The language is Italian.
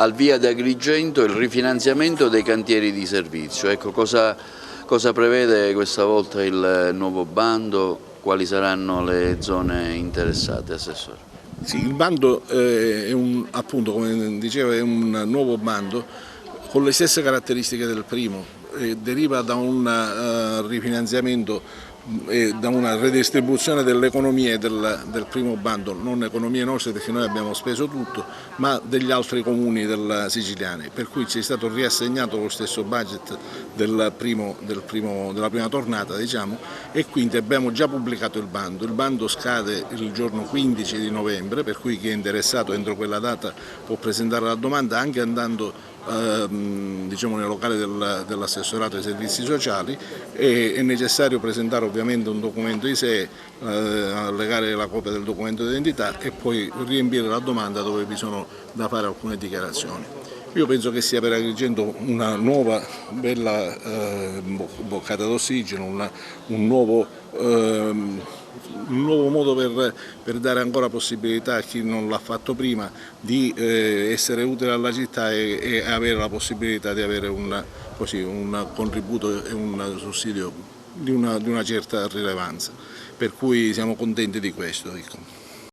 al via di Agrigento il rifinanziamento dei cantieri di servizio. Ecco, cosa prevede questa volta il nuovo bando? Quali saranno le zone interessate, Assessore? Sì, il bando appunto, come dicevo, è un nuovo bando con le stesse caratteristiche del primo, deriva da un rifinanziamento e da una redistribuzione delle economie del primo bando, non economie nostre perché noi abbiamo speso tutto, ma degli altri comuni siciliani, per cui ci è stato riassegnato lo stesso budget della prima tornata, diciamo, e quindi abbiamo già pubblicato il bando. Il bando scade il giorno 15 di novembre, per cui chi è interessato entro quella data può presentare la domanda anche andando diciamo, nei locali dell'assessorato ai servizi sociali. È necessario presentare ovviamente un documento di sé, allegare la copia del documento d'identità e poi riempire la domanda dove vi sono da fare alcune dichiarazioni. Io penso che sia per Agrigento una nuova bella boccata d'ossigeno, un nuovo modo per dare ancora possibilità a chi non l'ha fatto prima di essere utile alla città e avere la possibilità di avere un contributo e un sussidio di una certa rilevanza, per cui siamo contenti di questo. Ecco.